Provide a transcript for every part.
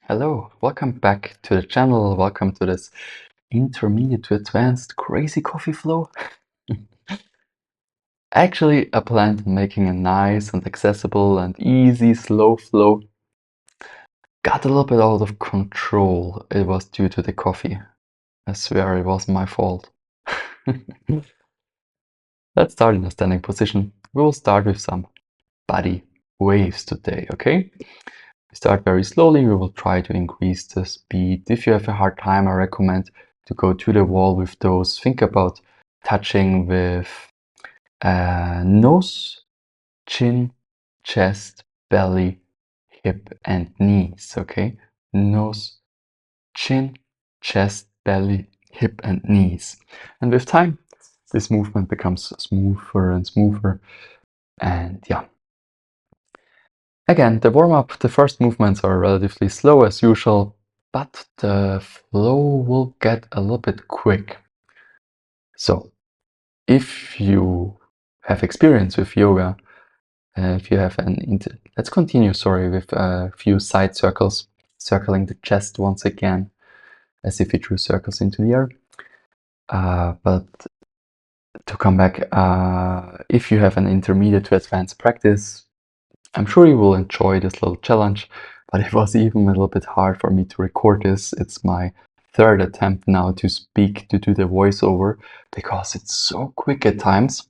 Hello, welcome back to the channel. Welcome to this intermediate to advanced crazy coffee flow. Actually, I planned on making a nice and accessible and easy slow flow. Got a little bit out of control. It was due to the coffee. I swear it wasn't my fault. Let's start in a standing position. We will start with some body waves today, okay? We start very slowly. We will try to increase the speed. If you have a hard time, I recommend to go to the wall with those. Think about touching with nose, chin, chest, belly, hip, and knees. Okay? Nose, chin, chest, belly, hip, and knees. And with time, this movement becomes smoother and smoother. And yeah. Again, the warm-up, the first movements are relatively slow as usual, but the flow will get a little bit quick. So, if you have experience with yoga, if you have let's continue, with a few side circles, circling the chest once again, as if you drew circles into the air. But to come back, if you have an intermediate to advanced practice, I'm sure you will enjoy this little challenge, but it was even a little bit hard for me to record this. It's my third attempt now to speak, to do the voiceover, because it's so quick at times.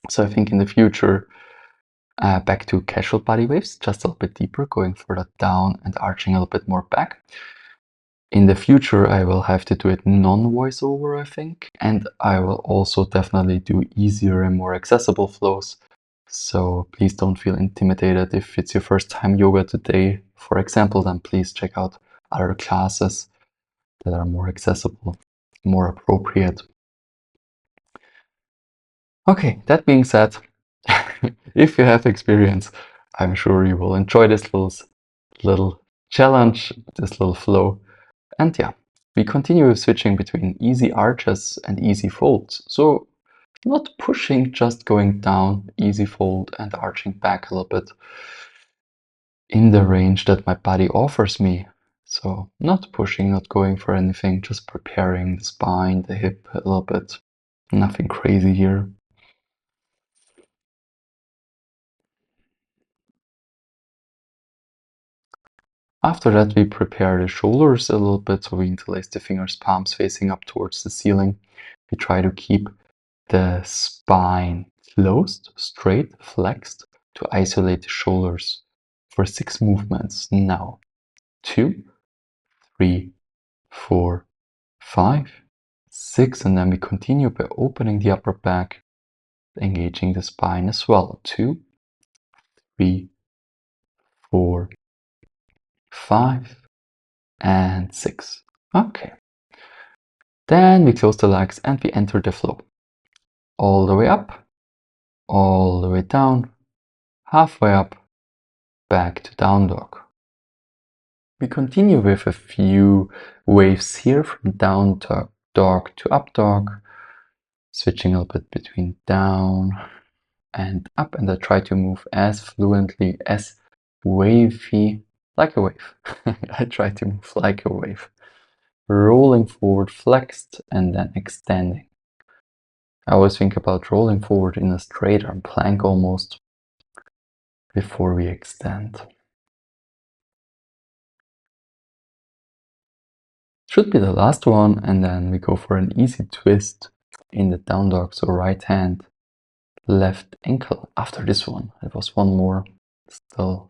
So I think in the future, back to casual body waves, just a little bit deeper, going further down and arching a little bit more back. In the future, I will have to do it non-voiceover, I think, and I will also definitely do easier and more accessible flows. So please don't feel intimidated if it's your first time yoga today, for example, then please check out other classes that are more accessible, more appropriate. Okay, that being said, if you have experience, I'm sure you will enjoy this little challenge, this little flow. And yeah, we continue with switching between easy arches and easy folds. So not pushing, just going down, easy fold and arching back a little bit in the range that my body offers me. So not pushing, not going for anything, just preparing the spine, the hip a little bit. Nothing crazy here. After that, we prepare the shoulders a little bit, so we interlace the fingers, palms facing up towards the ceiling. We try to keep the spine closed, straight, flexed, to isolate the shoulders for 6 movements. Now, 2, 3, 4, 5, 6, and then we continue by opening the upper back, engaging the spine as well. 2, 3, 4, 5, and 6. Okay. Then we close the legs and we enter the flow. All the way up, all the way down, halfway up, back to down dog. We continue with a few waves here from down dog to up dog, switching a little bit between down and up, and I try to move as fluently, as wavy, like a wave. I try to move like a wave. Rolling forward, flexed, and then extending. I always think about rolling forward in a straight arm plank almost before we extend. Should be the last one, and then we go for an easy twist in the down dog. So right hand, left ankle. After this one, it was one more still.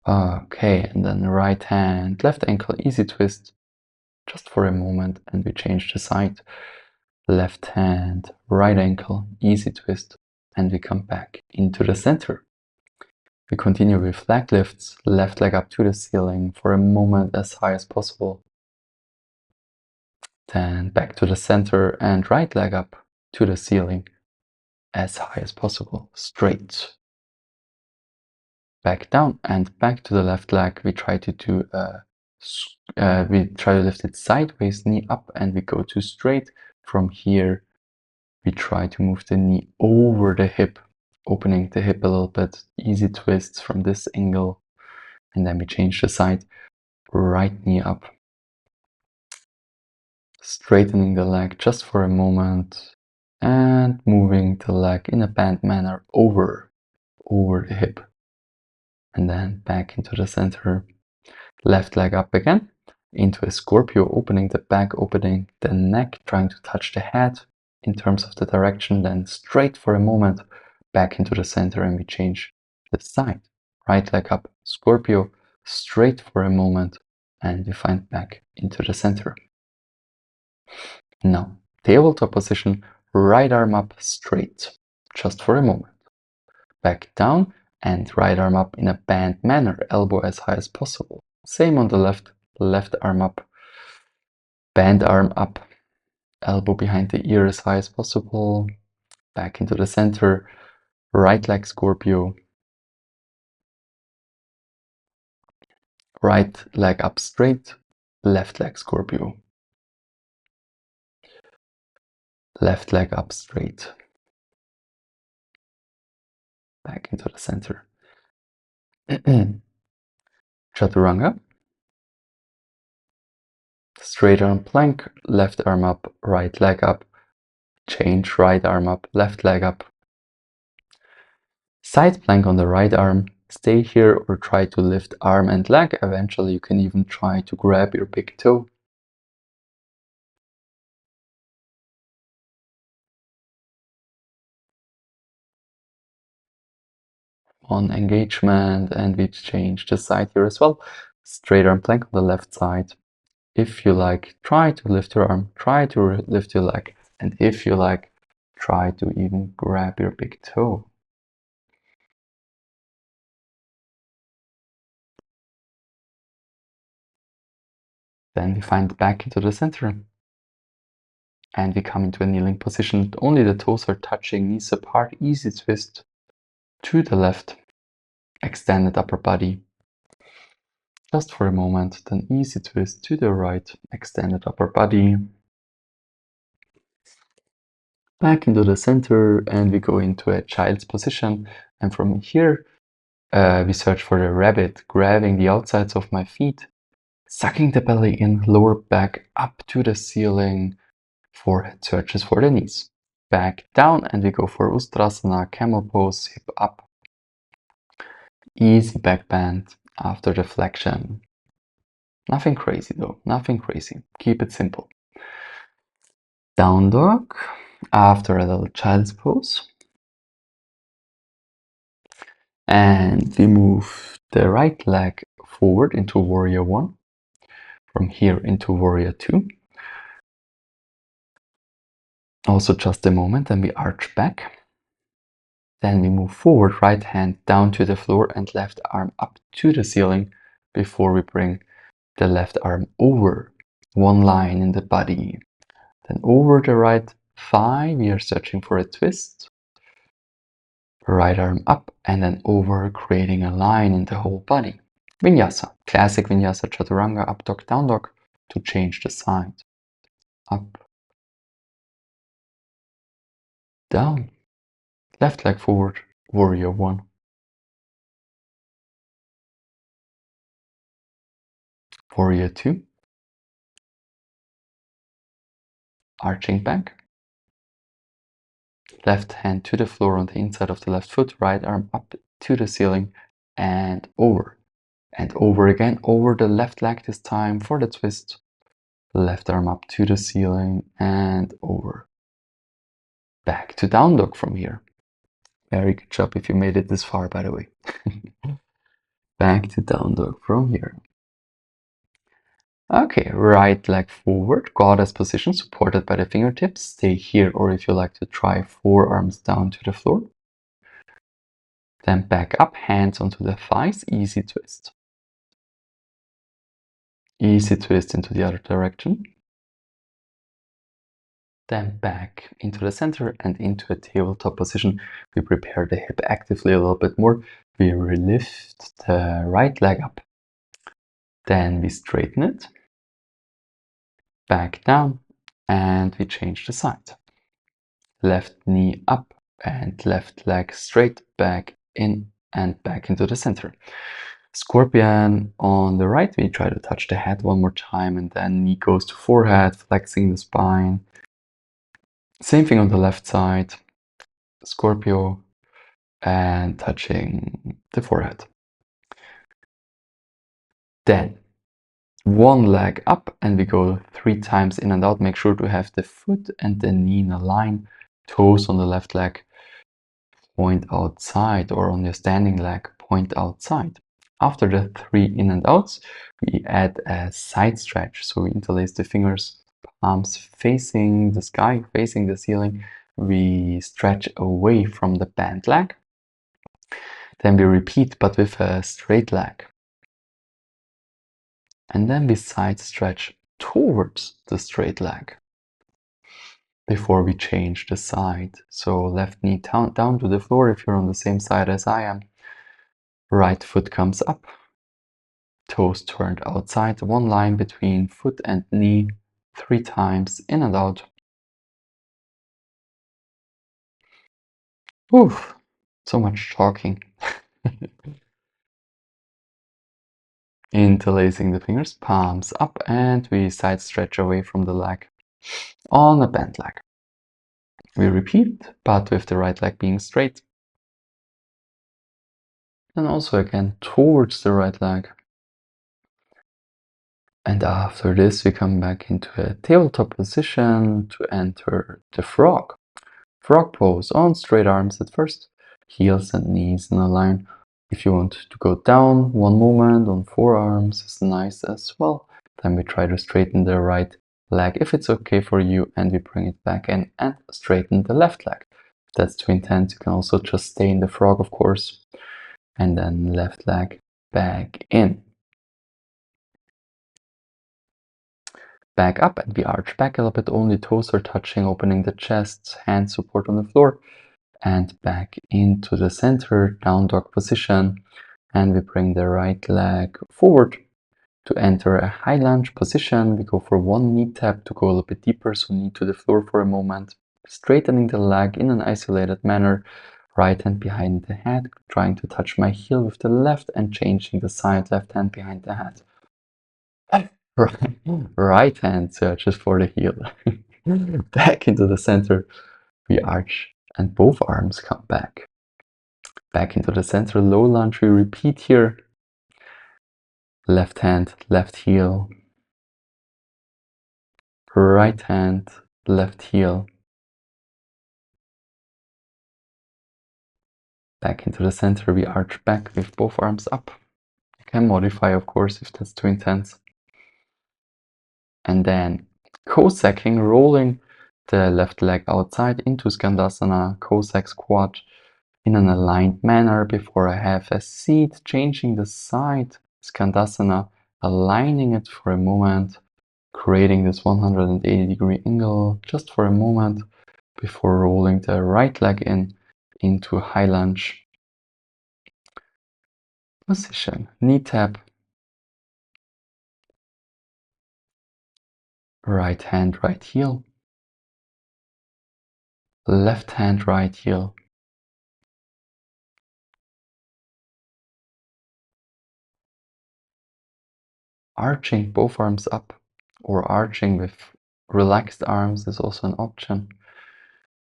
Okay, and then right hand, left ankle, easy twist, just for a moment, and we change the side. Left hand, right ankle, easy twist, and we come back into the center. We continue with leg lifts, left leg up to the ceiling for a moment as high as possible. Then back to the center and right leg up to the ceiling as high as possible, straight. Back down and back to the left leg. We try to do we try to lift it sideways, knee up, and we go to straight. From here, we try to move the knee over the hip, opening the hip a little bit, easy twists from this angle, and then we change the side. right knee up. Straightening the leg just for a moment and moving the leg in a bend manner over the hip. And then back into the center. Left leg up again, into a Scorpio, opening the back, opening the neck, trying to touch the head in terms of the direction, then straight for a moment, back into the center, and we change the side. Right leg up, Scorpio, straight for a moment, and we find back into the center. Now, tabletop position, right arm up straight, just for a moment. Back down, and right arm up in a band manner, elbow as high as possible. Same on the left arm up, band arm up, elbow behind the ear as high as possible, back into the center, right leg Scorpio, right leg up straight, left leg Scorpio, left leg up straight, back into the center. Chaturanga, straight arm plank, left arm up, right leg up, change right arm up, left leg up, side plank on the right arm, stay here or try to lift arm and leg. Eventually you can even try to grab your big toe. On engagement, and we change the side here as well. Straight arm plank on the left side. If you like, try to lift your arm, try to lift your leg, and if you like, try to even grab your big toe. Then we find back into the center. And we come into a kneeling position. Only the toes are touching, knees apart, easy twist to the left, extended upper body. Just for a moment, then easy twist to the right, extended upper body. Back into the center, and we go into a child's position. And from here, we search for the rabbit, grabbing the outsides of my feet, sucking the belly in, lower back up to the ceiling. Forehead searches for the knees. Back down, and we go for Ustrasana, camel pose, hip up. Easy back bend after the flexion. Nothing crazy though, nothing crazy. Keep it simple. Down dog after a little child's pose. And we move the right leg forward into warrior one. From here into warrior two. Also just a moment, and we arch back. Then we move forward, right hand down to the floor and left arm up to the ceiling before we bring the left arm over one line in the body. Then over the right thigh, we are searching for a twist. Right arm up and then over, creating a line in the whole body. Vinyasa, classic Vinyasa, Chaturanga, up dog, down dog, to change the side. Up, down, left leg forward, warrior one. Warrior two. Arching back. Left hand to the floor on the inside of the left foot, right arm up to the ceiling and over. And over again, over the left leg this time for the twist. Left arm up to the ceiling and over. Back to down dog from here. Very good job if you made it this far, by the way. Back to down dog from here. Okay, right leg forward, goddess position, supported by the fingertips. Stay here, or if you like to try, forearms down to the floor. Then back up, hands onto the thighs, easy twist. Easy twist into the other direction. Then back into the center and into a tabletop position. We prepare the hip actively a little bit more. We lift the right leg up. Then we straighten it. Back down, and we change the side. Left knee up and left leg straight, back in and back into the center. Scorpion on the right, we try to touch the head one more time, and then knee goes to forehead, flexing the spine. Same thing on the left side, Scorpio, and touching the forehead. Then one leg up, and we go 3 times in and out. Make sure to have the foot and the knee in a line. Toes on the left leg point outside, or on your standing leg point outside. After the 3 in and outs, we add a side stretch. So we interlace the fingers, palms facing the sky, facing the ceiling. We stretch away from the bent leg. Then we repeat, but with a straight leg. And then we side stretch towards the straight leg before we change the side. So left knee down to the floor if you're on the same side as I am. Right foot comes up, toes turned outside, one line between foot and knee, 3 times in and out. Oof, so much talking. Interlacing the fingers, palms up, and we side stretch away from the leg on a bent leg. We repeat, but with the right leg being straight. And also again towards the right leg. And after this, we come back into a tabletop position to enter the frog. Frog pose on straight arms at first, heels and knees in a line. If you want to go down, one movement on forearms is nice as well. Then we try to straighten the right leg if it's okay for you, and we bring it back in and straighten the left leg. If that's too intense, you can also just stay in the frog, of course. And then left leg back in. Back up, and we arch back a little bit, only toes are touching, opening the chest, hands support on the floor, and back into the center, down dog position. And we bring the right leg forward to enter a high lunge position. We go for one knee tap to go a little bit deeper, so knee to the floor for a moment, straightening the leg in an isolated manner. Right hand behind the head, trying to touch my heel with the left and changing the side, left hand behind the head. Right hand searches for the heel. Back into the center, we arch and both arms come back. Back into the center, low lunge, we repeat here. Left hand, left heel. Right hand, left heel. Back into the center, we arch back with both arms up. You can modify, of course, if that's too intense. And then Cosacking, rolling the left leg outside into Skandasana, Cossack squat in an aligned manner before I have a seat, changing the side, Skandasana, aligning it for a moment, creating this 180-degree angle just for a moment before rolling the right leg into high lunge position. Knee tap, right hand, right heel, left hand, right heel, arching both arms up, or arching with relaxed arms is also an option.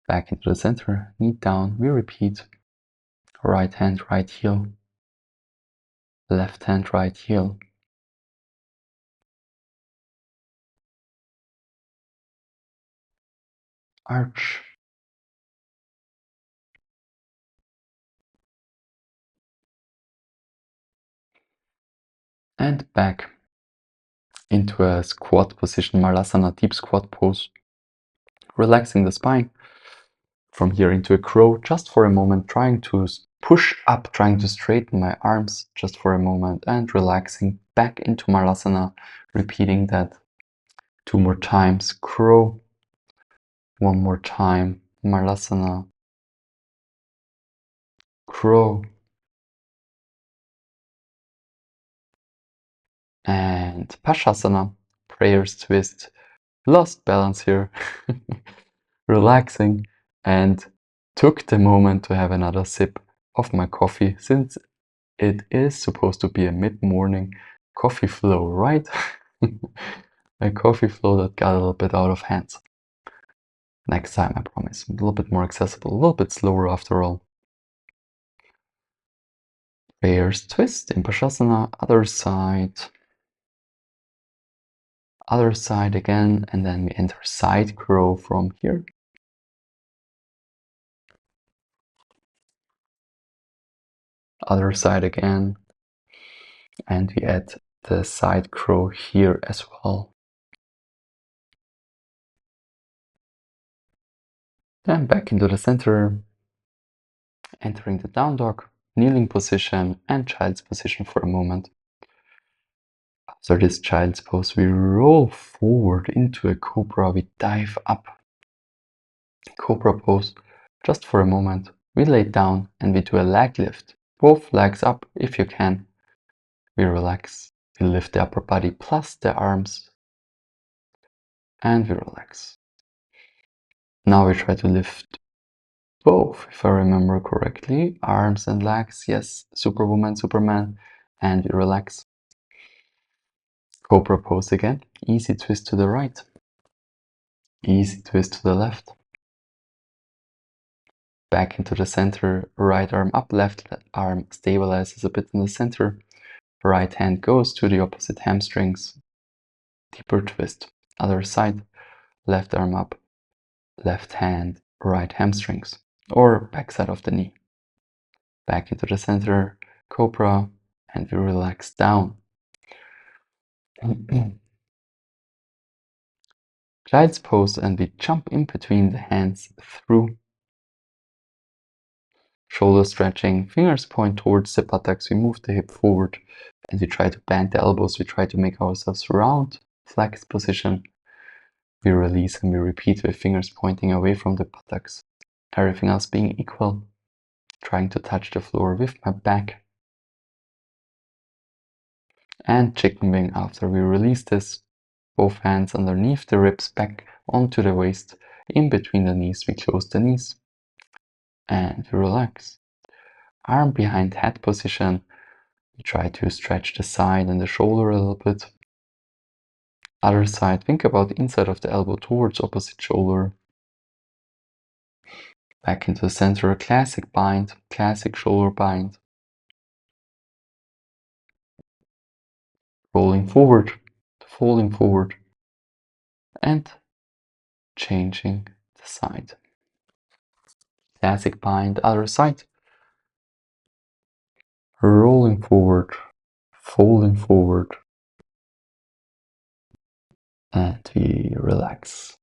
Back into the center, knee down, we repeat. Right hand, right heel, left hand, right heel, arch, and back into a squat position, Malasana, deep squat pose, relaxing the spine. From here into a crow, just for a moment, trying to push up, trying to straighten my arms just for a moment, and relaxing back into Malasana, repeating that 2 more times. Crow, 1 more time. Malasana, crow, and Pashasana, prayers twist. Lost balance here. Relaxing, and took the moment to have another sip of my coffee since it is supposed to be a mid-morning coffee flow, right? A coffee flow that got a little bit out of hand. Next time, I promise. A little bit more accessible, a little bit slower after all. Bear's twist in Pashasana, other side again, and then we enter side crow from here. Other side again, and we add the side crow here as well. Then back into the center, entering the down dog, kneeling position and child's position for a moment. After this child's pose, we roll forward into a cobra, we dive up. Cobra pose, just for a moment. We lay down and we do a leg lift. Both legs up if you can. We relax. We lift the upper body plus the arms. And we relax. Now we try to lift both, if I remember correctly. Arms and legs, yes. Superwoman, Superman. And we relax. Cobra pose again. Easy twist to the right. Easy twist to the left. Back into the center. Right arm up, left arm stabilizes a bit in the center. Right hand goes to the opposite hamstrings. Deeper twist. Other side. Left arm up. Left hand, right hamstrings. Or back side of the knee. Back into the center. Cobra. And we relax down. Child's pose, and we jump in between the hands through. Shoulder stretching, fingers point towards the buttocks, we move the hip forward and we try to bend the elbows, we try to make ourselves round, flex position. We release and we repeat with fingers pointing away from the buttocks. Everything else being equal, trying to touch the floor with my back. And chicken wing after we release this. Both hands underneath the ribs, back onto the waist. In between the knees, we close the knees. And we relax. Arm behind head position. We try to stretch the side and the shoulder a little bit. Other side, think about the inside of the elbow towards opposite shoulder. Back into the center, classic bind, classic shoulder bind. Rolling forward, folding forward, and changing the side. Classic bind, other side. Rolling forward, folding forward, and we relax.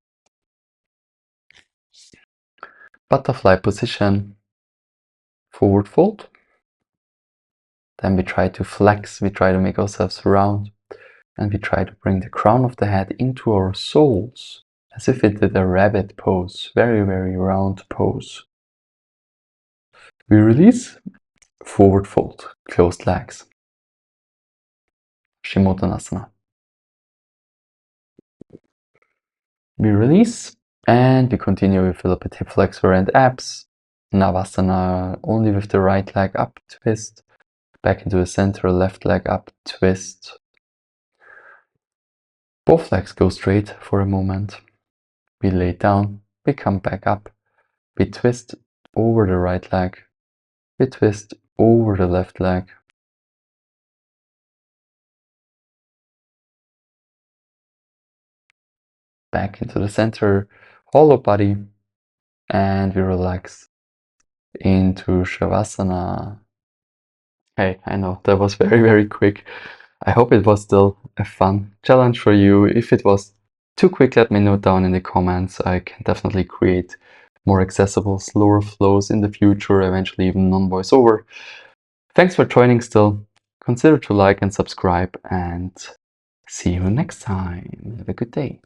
Butterfly position, forward fold. Then we try to flex, we try to make ourselves round, and we try to bring the crown of the head into our soles, as if it did a rabbit pose, very, very round pose. We release, forward fold, closed legs. Shimottanasana. We release, and we continue with a little bit hip flexor and abs. Navasana, only with the right leg up, twist. Back into the center, left leg up, twist. Both legs go straight for a moment. We lay down, we come back up. We twist over the right leg. We twist over the left leg. Back into the center, hollow body. And we relax into Shavasana. Hey, I know that was very, very quick. I hope it was still a fun challenge for you. If it was too quick, let me know down in the comments. I can definitely create more accessible, slower flows in the future, eventually even non-voiceover. Thanks for joining still. Consider to like and subscribe, and see you next time. Have a good day.